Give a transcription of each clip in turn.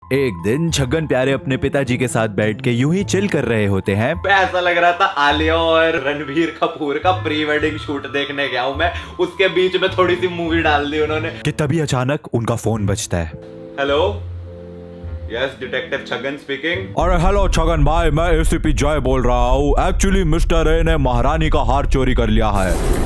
एक दिन छगन प्यारे अपने पिताजी के साथ बैठ के यूं ही चिल कर रहे होते हैं। ऐसा लग रहा था आलिया और रणबीर कपूर का प्री वेडिंग शूट देखने गया हूँ मैं, उसके बीच में थोड़ी सी मूवी डाल दी उन्होंने कि तभी अचानक उनका फोन बजता है। Hello, yes detective Chhagan speaking. अरे हेलो छगन भाई, मैं एसीपी जय बोल रहा हूँ। एक्चुअली मिस्टर ए ने महारानी का हार चोरी कर लिया है।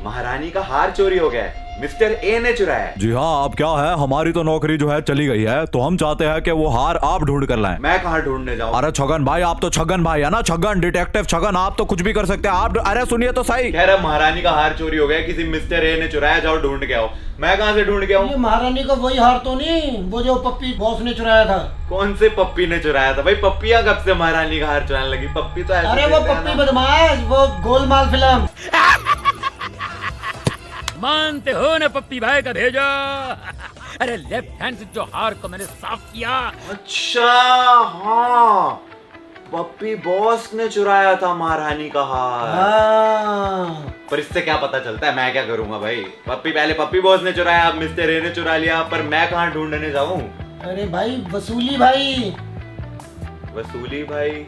महारानी का हार चोरी हो गया है, मिस्टर ए ने चुराया है। जी हाँ, अब क्या है, हमारी तो नौकरी जो है चली गई है, तो हम चाहते हैं कि वो हार आप ढूंढ कर लाएं। मैं कहाँ ढूंढने जाऊँ? अरे छगन भाई, आप तो छगन भाई है ना, छगन डिटेक्टिव छगन, आप तो कुछ भी कर सकते हैं। आप अरे सुनिए तो सही, कह रहा महारानी का हार चोरी हो गया, किसी मिस्टर ए ने चुराया, जाओ ढूंढ के आओ। मैं कहाँ से ढूंढ के आऊँ? ये महारानी का वही हार तो नहीं, वो जो पप्पी बॉस ने चुराया था। कौन से पप्पी ने चुराया था भाई? पप्पियां कब से महारानी का हार चुराने लगी? पप्पी तो ऐसे अरे वो देते हैं पप्पी ना। बदमाश, वो गोलमाल फिल्म। मानते हो ना पप्पी भाई का भेजा। अरे लेफ्ट हैंड से जो हार को मैंने साफ किया। अच्छा हाँ, पप्पी बॉस ने चुराया था महारानी का हार। हाँ। पर इससे क्या पता चलता है? मैं क्या करूंगा भाई? पहले पप्पी बॉस ने चुराया, अब मिस्टर ए ने चुरा लिया, पर मैं कहाँ ढूंढने जाऊं? अरे भाई वसूली भाई, वसूली भाई?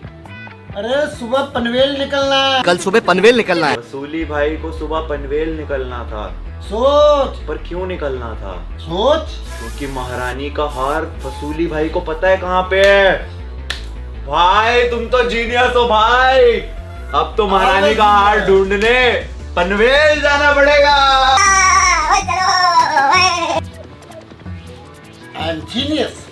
अरे सुबह पनवेल निकलना है। कल सुबह पनवेल निकलना है। वसूली भाई को सुबह पनवेल निकलना था, सोच पर क्यों निकलना था? सोच। क्योंकि महारानी का हार वसूली भाई को पता है कहाँ पे है। भाई तुम तो जीनियस हो भाई। अब तो महारानी का हार ढूंढने पनवेल जाना पड़ेगा। I am genius.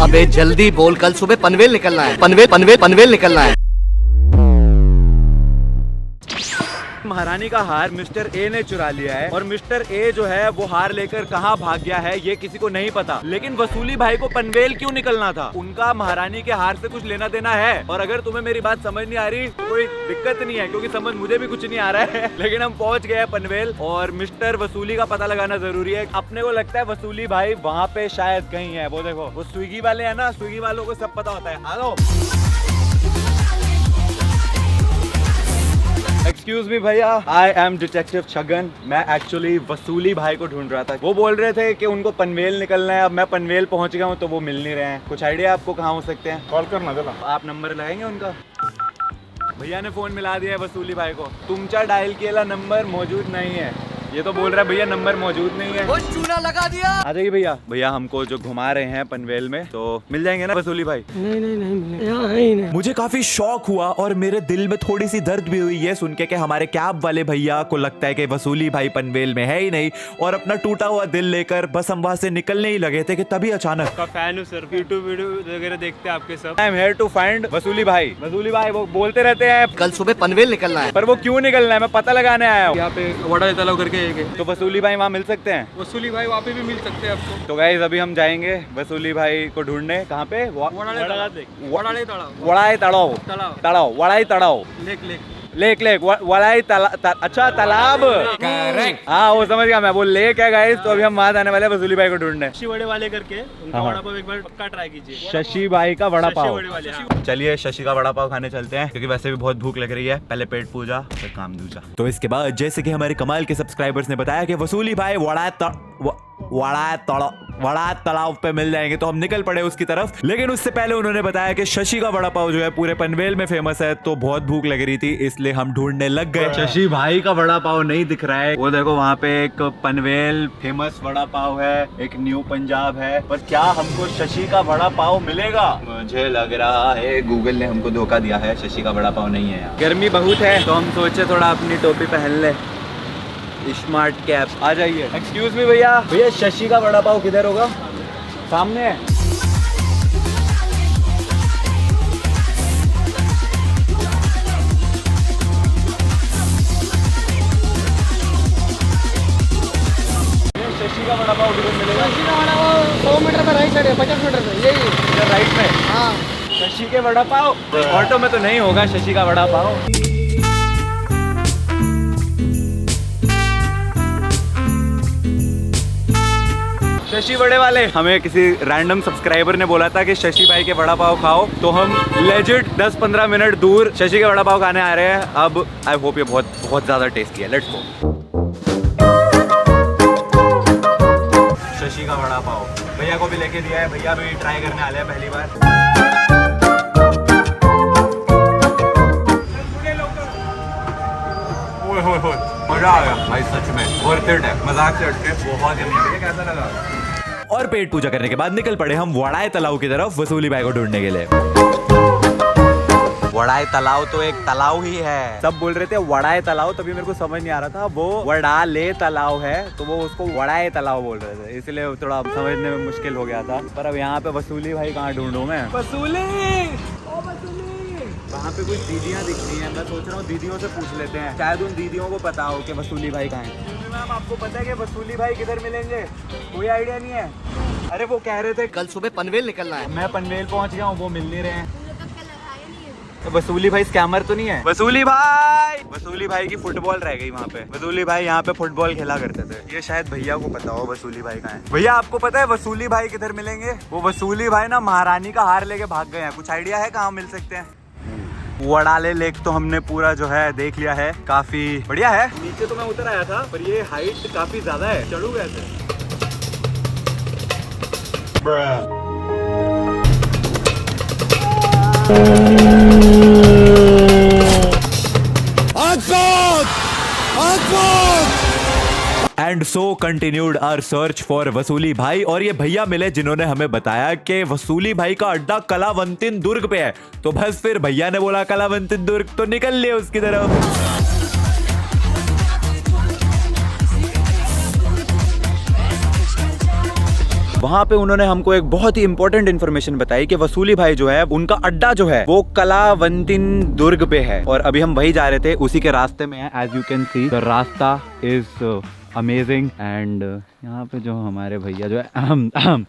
अबे जल्दी बोल, कल सुबह पनवेल निकलना है। पनवेल निकलना है। महारानी का हार मिस्टर ए ने चुरा लिया है और मिस्टर ए जो है वो हार लेकर कहाँ भाग गया है ये किसी को नहीं पता। लेकिन वसूली भाई को पनवेल क्यों निकलना था? उनका महारानी के हार से कुछ लेना देना है। और अगर तुम्हें मेरी बात समझ नहीं आ रही कोई दिक्कत नहीं है, क्योंकि समझ मुझे भी कुछ नहीं आ रहा है। लेकिन हम पहुंच गए हैं पनवेल और मिस्टर वसूली का पता लगाना जरूरी है। अपने को लगता है वसूली भाई वहाँ पे शायद कहीं है। वो देखो, वो स्विगी वाले है ना, स्विगी वालों को सब पता होता है। हेलो, एक्सक्यूज मी भैया, आई एम डिटेक्टिव छगन। मैं एक्चुअली वसूली भाई को ढूंढ रहा था। वो बोल रहे थे कि उनको पनवेल निकलना है। अब मैं पनवेल पहुंच गया हूं तो वो मिल नहीं रहे हैं। कुछ आइडिया आपको कहाँ हो सकते हैं? कॉल करना जरा। आप नंबर लगाएंगे उनका? भैया ने फोन मिला दिया है वसूली भाई को। तुमचा डायल किया नंबर मौजूद नहीं है। ये तो बोल रहा है भैया नंबर मौजूद नहीं है। वो चूना लगा दिया। आ जाइए भैया। भैया हमको जो घुमा रहे हैं पनवेल में, तो मिल जाएंगे ना वसूली भाई? नहीं। मुझे काफी शौक हुआ और मेरे दिल में थोड़ी सी दर्द भी हुई ये सुन के कि हमारे कैब वाले भैया को लगता है कि वसूली भाई पनवेल में है ही नहीं, और अपना टूटा हुआ दिल लेकर बस हम वहां से निकलने ही लगे थे कि तभी अचानक का फैन हूँ सर, यूट्यूब वीडियो वगैरह देखते हैं आपके सब। I am here to find Vasooli भाई। वसूली भाई वो बोलते रहते हैं कल सुबह पनवेल निकलना है। पर वो क्यों निकलना है मैं पता लगाने आया हूँ। यहाँ पे वड़ा तालाब करके एक है। तो वसूली भाई वहाँ मिल सकते हैं? वसूली भाई वहाँ पे भी मिल सकते हैं आपको। तो गाइस अभी हम जाएंगे वसूली भाई को ढूंढने। कहाँ पे? वड़ाले तालाब। वड़ाई तड़ाव। तड़ाव वड़ाई तड़ाव। लेक वड़ाई अच्छा तालाब। हाँ वो समझ गया मैं, वो लेक है गाइस। तो अभी हम वहाँ जाने वाले हैं वसूली भाई को ढूंढने। शशि वड़े वाले करके उनका हाँ। वड़ा पाव एक बार पक्का ट्राई कीजिए। शशि भाई का वड़ा पाव। वड़े वाले, हाँ। चलिए शशि का वड़ा पाव खाने चलते हैं, क्योंकि वैसे भी बहुत भूख लग रही है। पहले पेट पूजा फिर काम दूजा। तो इसके बाद जैसे कि हमारे कमाल के सब्सक्राइबर्स ने बताया कि वसूली भाई वड़ा तालाब पे मिल जाएंगे, तो हम निकल पड़े उसकी तरफ। लेकिन उससे पहले उन्होंने बताया कि शशि का वड़ा पाव जो है पूरे पनवेल में फेमस है, तो बहुत भूख लग रही थी इसलिए हम ढूंढने लग गए। शशि भाई का वड़ा पाव नहीं दिख रहा है। वो देखो वहाँ पे एक पनवेल फेमस वड़ा पाव है, एक न्यू पंजाब है, पर क्या हमको शशि का वड़ा पाव मिलेगा? मुझे लग रहा है गूगल ने हमको धोखा दिया है, शशि का वड़ा पाव नहीं है यहाँ। गर्मी बहुत है तो हम सोचे थोड़ा अपनी टोपी पहन ले, स्मार्ट कैप। आ जाइए। एक्सक्यूज मी भैया, भैया शशि का वड़ा पाव किधर होगा? सामने है। शशि का वड़ा पाव किधर मिलेगा? 100 मीटर पर है राइट साइड है 50 मीटर में यही है। राइट में हाँ शशि के वड़ा पाव। ऑटो में तो नहीं होगा शशि का वड़ा पाव। शशि बड़े वाले, हमें किसी रैंडम सब्सक्राइबर ने बोला था कि शशि भाई के वड़ा पाव खाओ, तो हम लेजिट 10-15 मिनट दूर शशि के वड़ा पाव खाने आ रहे हैं। अब आई होप ये बहुत बहुत ज्यादा टेस्टी है। Let's go. शशि का वड़ा पाव भैया को भी लेके दिया है, भैया भी ट्राई करने वाले हैं पहली बार। मजा आ गया भाई, सच में वर्थ इट है, मजाक से हटके बहुत यम्मी है। कैसा लगा? और पेट पूजा करने के बाद निकल पड़े हम वड़ाई तालाब की तरफ वसूली भाई को ढूंढने के लिए। वड़ाई तालाब तो एक तालाब ही है। सब बोल रहे थे वड़ाई तालाब, तभी मेरे को समझ नहीं आ रहा था वो वड़ाले तालाब है, तो वो उसको वड़ाई तालाब बोल रहे थे, इसलिए थोड़ा समझने में मुश्किल हो गया था। पर अब यहाँ पे वसूली भाई कहाँ ढूंढूं मैं? वसूली, वहाँ पे कुछ दीदियाँ दिख रही हैं, मैं सोच रहा हूँ दीदियों से पूछ लेते हैं, शायद उन दीदियों को पता हो कि वसूली भाई कहाँ हैं। मैम आपको पता है कि वसूली भाई किधर मिलेंगे? कोई आइडिया नहीं है? अरे वो कह रहे थे कल सुबह पनवेल निकलना है। मैं पनवेल पहुँच गया हूँ, वो मिल नहीं रहे हैं। तो वसूली भाई स्कैमर तो नहीं है? वसूली भाई की फुटबॉल रह गई वहाँ पे। वसूली भाई यहाँ पे फुटबॉल खेला करते थे। ये शायद भैया को पता हो वसूली भाई कहाँ है। भैया आपको पता है वसूली भाई किधर मिलेंगे? वो वसूली भाई ना महारानी का हार लेके भाग गए हैं। कुछ आइडिया है कहाँ मिल सकते हैं? वड़ाले लेक तो हमने पूरा जो है देख लिया है, काफी बढ़िया है। नीचे तो मैं उतर आया था, पर ये हाइट काफी ज्यादा है, चढ़ू कैसे? And so continued our search for Vasooli भाई। और ये भैया मिले जिन्होंने हमें बताया कि वसूली भाई का अड्डा कलावंतिन दुर्ग पे है। तो बस फिर भैया ने बोला कलावंतिन दुर्ग, तो निकल लिए उसकी तरफ। वहाँ पे उन्होंने हमको एक बहुत ही इंपॉर्टेंट इन्फॉर्मेशन बताई कि वसूली भाई जो है उनका अड्डा जो है वो कलावंतिन दुर्ग पे है, और अभी हम वही जा रहे थे, उसी के रास्ते में है। As you can see the रास्ता इज अमेजिंग। एंड यहाँ पे जो हमारे भैया जो है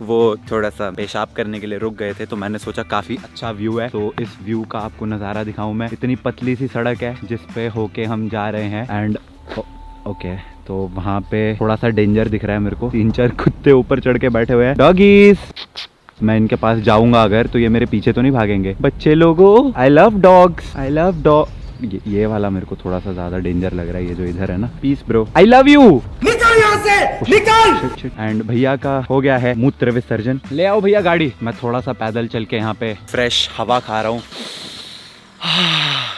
वो थोड़ा सा पेशाब करने के लिए रुक गए थे, तो मैंने सोचा काफी अच्छा व्यू है, तो इस व्यू का आपको नज़ारा दिखाऊं मैं। इतनी पतली सी सड़क है जिस पे होके हम जा रहे हैं। एंड ओके, तो वहाँ पे थोड़ा सा डेंजर दिख रहा है मेरे को। 3-4 कुत्ते ऊपर चढ़ के बैठे हुए हैं, डॉगीज। मैं इनके पास जाऊंगा अगर, तो ये मेरे पीछे तो नहीं भागेंगे। बच्चे लोगों, I love dogs, I love dog. ये वाला मेरे को थोड़ा सा ज्यादा डेंजर लग रहा है, ये जो इधर है ना। Peace bro, I love you, निकल यहाँ से, निकल। एंड भैया का हो गया है मूत्र विसर्जन। ले आओ भैया गाड़ी। मैं थोड़ा सा पैदल चल के यहाँ पे फ्रेश हवा खा रहा हूँ।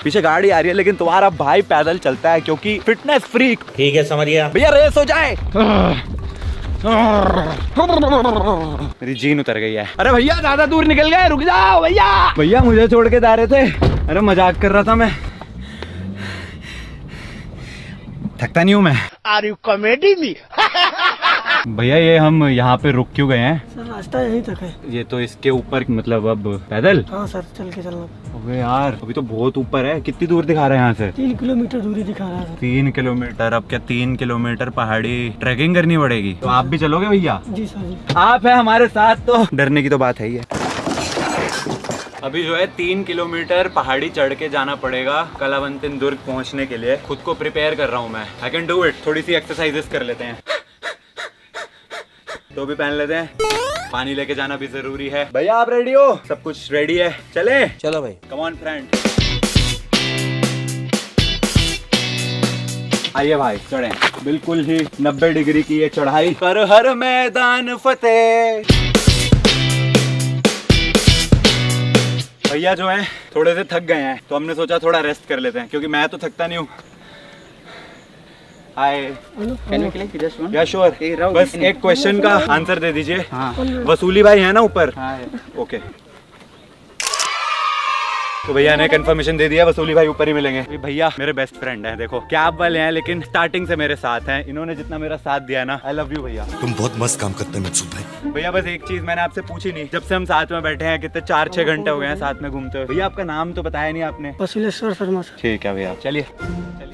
पीछे गाड़ी आ रही है, लेकिन तुम्हारा भाई पैदल चलता है क्योंकि फिटनेस फ्रीक। ठीक है, समझ गया। भैया रेस हो जाए। मेरी जीन उतर गई है। अरे भैया ज्यादा दूर निकल गए, रुक जाओ भैया। भैया मुझे छोड़ के जा रहे थे। अरे मजाक कर रहा था मैं, थकता नहीं हूँ मैं। Are you comedy me? भैया ये हम यहाँ पे रुक क्यों गए हैं? सर रास्ता यहीं तक है। ये तो इसके ऊपर मतलब अब पैदल? हाँ सर, चल के चलना। अबे यार अभी तो बहुत ऊपर है। कितनी दूर दिखा रहे हैं यहाँ से? 3 किलोमीटर दूरी दिखा रहा है। 3 किलोमीटर? अब क्या 3 किलोमीटर पहाड़ी ट्रैकिंग करनी पड़ेगी? तो आप भी चलोगे भैया? जी सर जी। आप है हमारे साथ तो डरने की तो बात है ही है। अभी जो है 3 किलोमीटर पहाड़ी चढ़ के जाना पड़ेगा कलावंतिन दुर्ग पहुंचने के लिए। खुद को प्रिपेयर कर रहा हूँ मैं। I can do it. थोड़ी सी एक्सरसाइजेस कर लेते हैं, तो भी पहन लेते हैं। पानी लेके जाना भी जरूरी है। भैया आप रेडी हो? सब कुछ रेडी है, चले? चलो भाई। Come on friend. आइए भाई चढ़े। बिल्कुल ही 90 डिग्री की ये चढ़ाई। कर हर मैदान फतेह। भैया जो है थोड़े से थक गए हैं, तो हमने सोचा थोड़ा रेस्ट कर लेते हैं, क्योंकि मैं तो थकता नहीं हूँ। या श्योर। बस एक क्वेश्चन का आंसर दे दीजिए। वसूली भाई है ना ऊपर? ओके। तो भैया ने कंफर्मेशन दे दिया, वसूली भाई ऊपर ही मिलेंगे। भैया मेरे बेस्ट फ्रेंड हैं, देखो कैब वाले हैं, लेकिन स्टार्टिंग से मेरे साथ हैं। इन्होंने जितना मेरा साथ दिया ना, आई लव यू भैया। तुम बहुत मस्त काम करते हैं मकसूद भाई। भैया बस एक चीज मैंने आपसे पूछी नहीं, जब से हम साथ में बैठे हैं, कितने 4-6 घंटे हो गए हैं साथ में घूमते हुए। भैया आपका नाम तो बताया नहीं आपने? वसूलेश्वर शर्मा सर। ठीक है भैया, चलिए चलिए।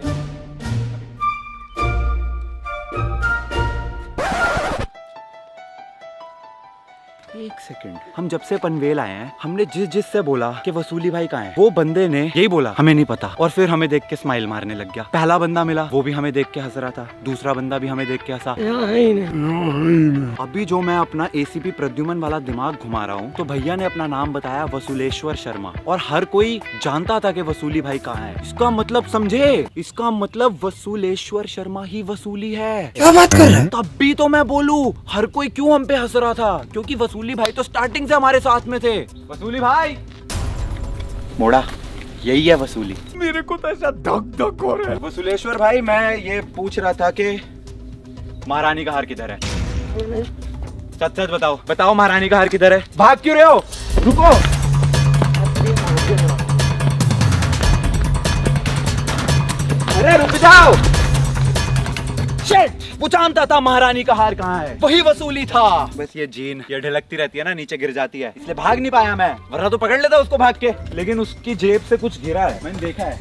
एक सेकंड, हम जब से पनवेल आए हैं हमने जिससे बोला कि वसूली भाई कहाँ है, वो बंदे ने यही बोला हमें नहीं पता, और फिर हमें देख के स्माइल मारने लग गया। पहला बंदा मिला, वो भी हमें देख के हंस रहा था, दूसरा बंदा भी हमें देख के हंसा। अभी जो मैं अपना एसीपी प्रद्युमन वाला दिमाग घुमा रहा हूँ, तो भैया ने अपना नाम बताया वसूलेश्वर शर्मा, और हर कोई जानता था कि वसूली भाई कहाँ है। इसका मतलब समझे, इसका मतलब वसूलेश्वर शर्मा ही वसूली है। क्या बात कर रहे हैं? तब भी तो मैं बोलूं, हर कोई क्यों हम पे हंस रहा था, क्योंकि वसूली भाई तो स्टार्टिंग से हमारे साथ में थे। वसूली भाई मोड़ा, यही है वसूली। मेरे को तो ऐसा धक धक हो रहा है। वसूलेश्वर भाई, मैं ये पूछ रहा था कि महारानी का हार किधर है? सच सच बताओ, बताओ महारानी का हार किधर है? भाग क्यों रहे हो? रुको, अरे रुक जाओ। शिट, वो जानता था महारानी का हार कहाँ है, वही वसूली था। बस ये जीन ये ढलकती रहती है ना, नीचे गिर जाती है, इसलिए भाग नहीं पाया मैं, वरना तो पकड़ लेता उसको भाग के। लेकिन उसकी जेब से कुछ गिरा है, मैंने देखा है।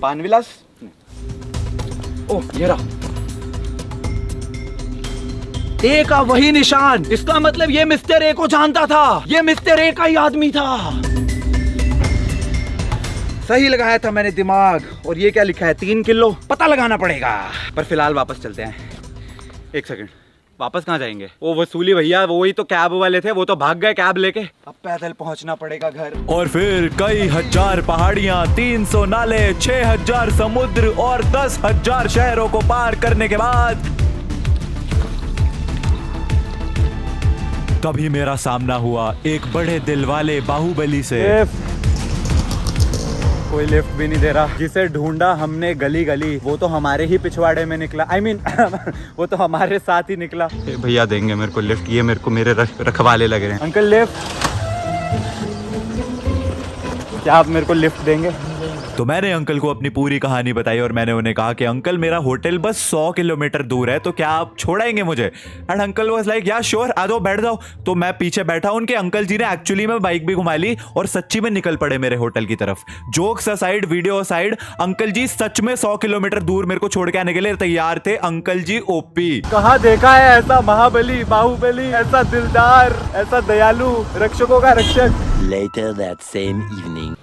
पानविलास, ओह ये रहा, ए का वही निशान। इसका मतलब ये मिस्टर ए को जानता था, ये मिस्टर ए का ही आदमी था। सही लगाया था मैंने दिमाग। और ये क्या लिखा है? 3 किलो, पता लगाना पड़ेगा। पर फिलहाल वापस चलते हैं। एक सेकंड, वापस कहाँ जाएंगे? वो वसूली भैया, वो ही तो कैब वाले थे, वो तो भाग गए कैब लेके। अब पैदल पहुंचना पड़ेगा घर। और फिर कई हजार पहाड़ियां, 300 नाले, 6000 समुद्र और 10,000 शहरों को पार करने के बाद तभी मेरा सामना हुआ एक बड़े दिल वाले बाहुबली से। कोई लिफ्ट भी नहीं दे रहा। जिसे ढूंढा हमने गली गली, वो तो हमारे ही पिछवाड़े में निकला। I mean, वो तो हमारे साथ ही निकला। भैया देंगे मेरे को लिफ्ट, ये मेरे को मेरे रखवाले लग रहे हैं। अंकल लिफ्ट, क्या आप मेरे को लिफ्ट देंगे? तो मैंने अंकल को अपनी पूरी कहानी बताई और मैंने उन्हें कहा कि अंकल मेरा होटल बस 100 किलोमीटर दूर है, तो क्या आप छोड़ाएंगे मुझे? एंड अंकल वाज लाइक या श्योर, आ जाओ बैठ जाओ। तो मैं पीछे बैठा, उनके अंकल जी ने एक्चुअली में बाइक भी घुमा ली और सच्ची में निकल पड़े मेरे होटल की तरफ। Jokes aside, video aside, uncle ji सच में 100 किलोमीटर दूर मेरे को छोड़ के आने के लिए तैयार थे। अंकल जी ओपी। कहाँ देखा है ऐसा महाबली, बाहुबली, ऐसा दिलदार, ऐसा दयालु, रक्षकों का रक्षक। Later that same evening.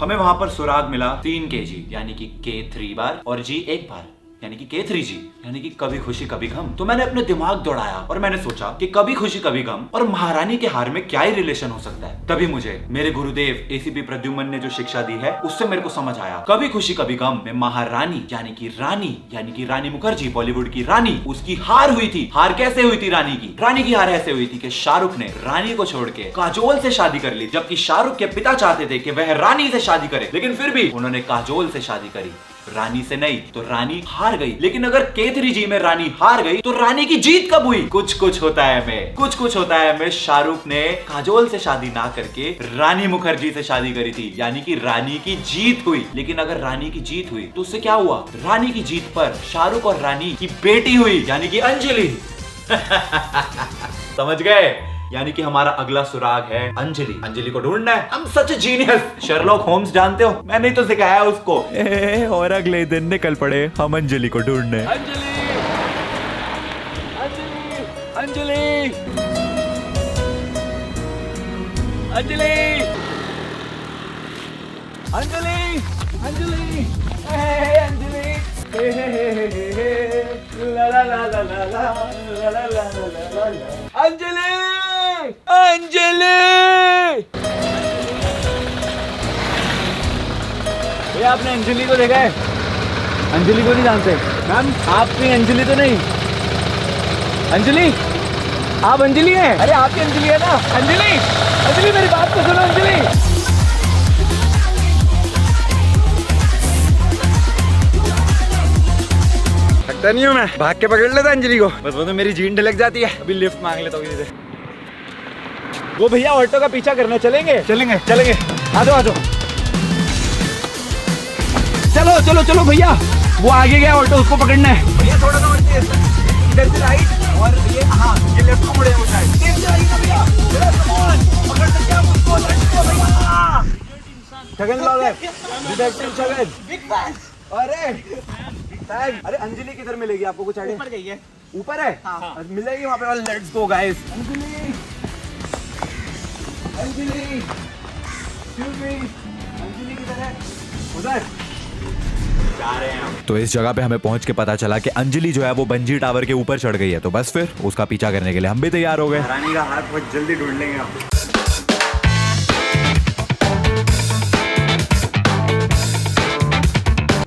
हमें वहां पर सुराग मिला 3 kg यानी कि K3 बार और G 1 बार यानी कि K3G यानी कि कभी खुशी कभी गम। तो मैंने अपने दिमाग दौड़ाया और मैंने सोचा कि कभी खुशी कभी गम और महारानी के हार में क्या ही रिलेशन हो सकता है। तभी मुझे मेरे गुरुदेव एसीपी प्रद्युमन ने जो शिक्षा दी है उससे मेरे को समझ आया, कभी खुशी कभी गम में महारानी यानी कि रानी मुखर्जी, बॉलीवुड की रानी, उसकी हार हुई थी। हार कैसे हुई थी रानी की? रानी की हार ऐसे हुई थी कि शाहरुख ने रानी को छोड़ के काजोल से शादी कर ली, जबकि शाहरुख के पिता चाहते थे कि वह रानी से शादी करे, लेकिन फिर भी उन्होंने काजोल से शादी करी, रानी से नहीं। तो रानी हार गई। लेकिन अगर K3G में रानी हार गई तो रानी की जीत कब हुई? कुछ होता है मैं शाहरुख ने काजोल से शादी ना करके रानी मुखर्जी से शादी करी थी, यानी कि रानी की जीत हुई। लेकिन अगर रानी की जीत हुई तो उससे क्या हुआ? रानी की जीत पर शाहरुख और रानी की बेटी हुई, यानी कि अंजलि। समझ गए? यानी कि हमारा अगला सुराग है अंजलि। अंजलि को ढूंढना है। हम सच जीनियस। शर्लॉक होम्स जानते हो? मैंने तो सिखाया उसको। और अगले दिन निकल पड़े हम अंजलि को ढूंढने। अंजलि, अंजलि, अंजलि, अंजलि, अंजलि, अंजलि, ला ला ला ला ला ला ला ला ला। अंजलि, अंजलि, भैया आपने अंजलि को देखा है? अंजलि को नहीं जानते? मैम आपकी अंजलि तो नहीं? अंजलि, आप अंजलि हैं? अरे आपकी अंजलि है ना? अंजलि, अंजलि मेरी बात तो सुनो। अंजलि, लगता नहीं हूँ मैं, भाग के पकड़ लेता अंजलि को, बस वो तो मेरी जीन ढलक जाती है। अभी लिफ्ट मांग लेता हूँ किसी से। वो भैया ऑटो का पीछा करने चलेंगे? चलेंगे, चलेंगे, आ जाओ, आ जाओ। चलो चलो चलो भैया, वो आगे गया ऑटो, उसको पकड़ना है। भैया थोड़ा सा इधर से राइट और ये हाँ ये लेफ्ट को मुड़े वो साइड। तेज से आइए भैया, पकड़ सकते हैं उसको, भैया। Chhagan blogger, detective Chhagan, big fan. अरे अंजलि किधर मिलेगी आपको? कुछ आइडिया? ऊपर गई है। ऊपर है मिलेगी वहाँ पे। Let's go guys. Anjali Anjali excuse me, Anjali किधर है? उधर जा रहे हैं हम। तो इस जगह पे हमें पहुंच के पता चला कि अंजलि जो है वो बंजी टावर के ऊपर चढ़ गई है। तो बस फिर उसका पीछा करने के लिए हम भी तैयार हो गए। महारानी का हाथ बहुत जल्दी ढूंढ लेंगे हम।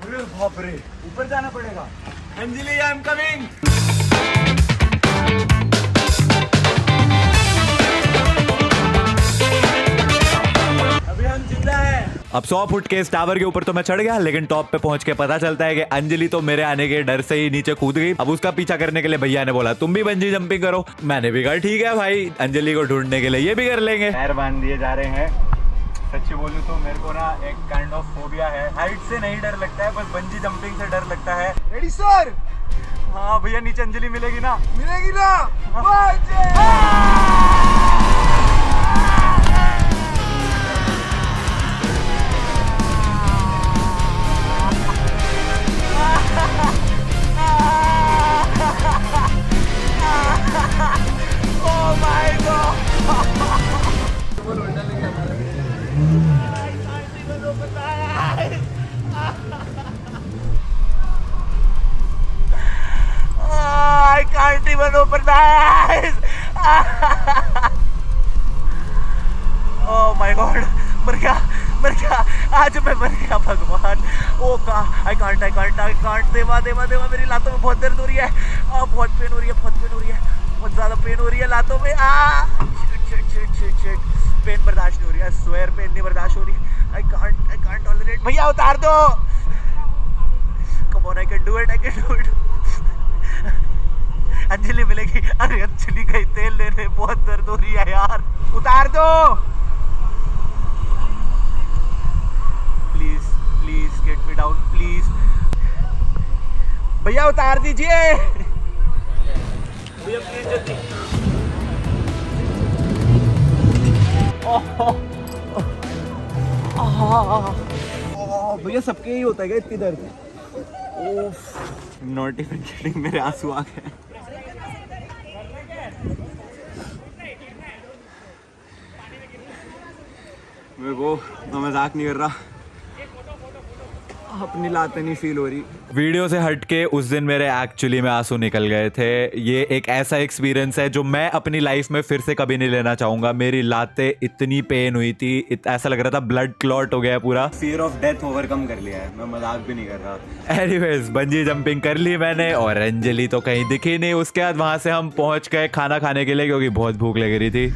अरे बाप रे, ऊपर जाना पड़ेगा। Anjali I am coming. अभी हम जिंदा है। अब 100 फुट के इस टावर के ऊपर तो मैं चढ़ गया, लेकिन टॉप पे पहुंच के पता चलता है कि अंजलि तो मेरे आने के डर से ही नीचे कूद गई। अब उसका पीछा करने के लिए भैया ने बोला तुम भी बंजी जंपिंग करो। मैंने भी कहा ठीक है भाई, अंजलि को ढूंढने के लिए ये भी कर लेंगे। पैर बांध दिए जा रहे हैं। सच्ची बोलूं तो मेरे को ना एक काइंड ऑफ फोबिया है। हाइट से नहीं डर लगता है, बस बंजी जंपिंग से डर लगता है। Ready sir? हाँ भैया, नीचे अंजलि मिलेगी ना? मिलेगी ना? Oh my God! I can't even open my eyes. Oh my God! मर गया, आज मैं मर गया भगवान। ओ का I can't। देवा मेरी लातों में बहुत दर्द हो रही है। बहुत पेन हो रही है, बहुत ज़्यादा पेन हो रही है लातों में। शिट पेन बर्दाश्त नहीं हो रही है। स्वेयर पेन नहीं बर्दाश्त हो रही। I can't tolerate। भैया उतार दो। Come on, I can do it। Anjali मिलेगी। अरे अंजलि गई तेल लेने, बहुत दर्द हो रही है यार। उतार दो please get me down please. भैया उतार दीजिए भैया प्लीज जल्दी। भैया सबके ही होता है क्या इतनी दर्द? नॉट इवन किडिंग, मेरे आंसू आ गए। मेरे को मैं मजाक नहीं कर रहा, अपनी लातें नहीं फील हो रही। वीडियो से हटके उस दिन मेरे एक्चुअली में आंसू निकल गए थे। ये एक ऐसा एक्सपीरियंस है जो मैं अपनी लाइफ में फिर से कभी नहीं लेना चाहूंगा। मेरी लातें इतनी पेन हुई थी, ऐसा लग रहा था ब्लड क्लॉट हो गया पूरा। फियर ऑफ डेथ ओवरकम कर लिया है, मैं मजाक भी नहीं कर रहा। एनीवेज, बंजी जंपिंग कर ली मैंने और अंजलि तो कहीं दिखी नहीं। उसके बाद वहां से हम पहुंच गए खाना खाने के लिए, क्योंकि बहुत भूख लग रही थी।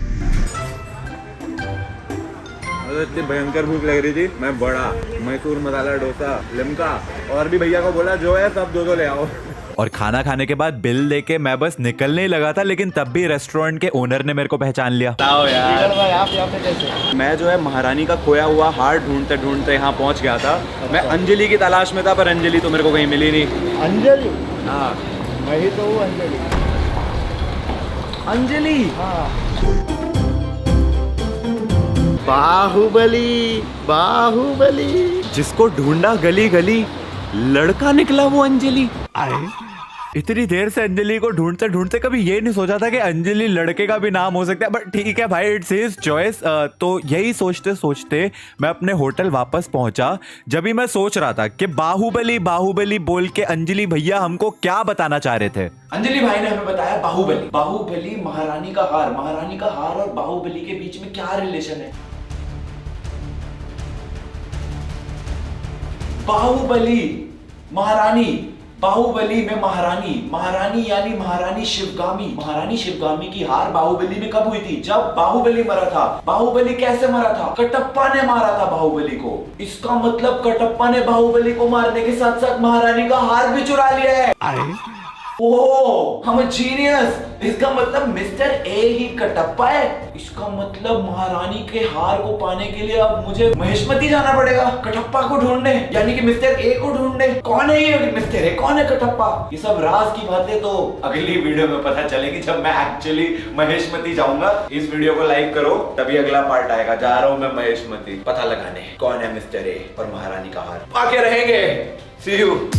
इतनी भयंकर भूख लग रही थी, मैं बड़ा मैसूर मसाला डोसा, लिमका और भी भैया को बोला जो है सब दो ले आओ। और खाना खाने के बाद बिल देके मैं बस निकलने ही लगा था, लेकिन तब भी रेस्टोरेंट के ओनर ने मेरे को पहचान लिया। मैं जो है महारानी का खोया हुआ हार ढूंढते ढूंढते यहाँ पहुँच गया था। मैं अंजलि की तलाश में था, पर अंजलि तो मेरे को कहीं मिली नहीं। अंजलि? हाँ मैं ही तो हूँ अंजलि। अंजलि बाहुबली। जिसको ढूंढा गली गली, लड़का निकला वो अंजलि। इतनी देर से अंजलि को ढूंढते ढूंढते कभी ये नहीं सोचा था कि अंजलि लड़के का भी नाम हो सकता है, बट ठीक है भाई, इट्स हिज चॉइस। तो यही सोचते सोचते मैं अपने होटल वापस पहुंचा। जब भी मैं सोच रहा था कि बाहुबली बाहुबली बोल के अंजलि भैया हमको क्या बताना चाह रहे थे। अंजलि भाई ने हमें बताया बाहुबली महारानी का हार और बाहुबली के बीच में क्या रिलेशन है। बाहुबली में महारानी यानी महारानी शिवगामी की हार बाहुबली में कब हुई थी? जब बाहुबली मरा था। बाहुबली कैसे मरा था? कटप्पा ने मारा था बाहुबली को। इसका मतलब कटप्पा ने बाहुबली को मारने के साथ साथ महारानी का हार भी चुरा लिया है। ओह, हम जीनियस। इसका मतलब मिस्टर ए ही कटप्पा है। इसका मतलब महारानी के हार को पाने के लिए अब मुझे महेशमती जाना पड़ेगा कटप्पा को ढूंढने, यानी कि मिस्टर ए को ढूंढने। कौन है ये मिस्टर ए, कौन है कटप्पा? ये सब राज की बातें तो अगली वीडियो में पता चलेगी, जब मैं एक्चुअली महेशमती जाऊंगा। इस वीडियो को लाइक करो, तभी अगला पार्ट आएगा। जा रहा हूं मैं महेशमती पता लगाने कौन है मिस्टर ए और महारानी का हार। आके रहेंगे। सी यू।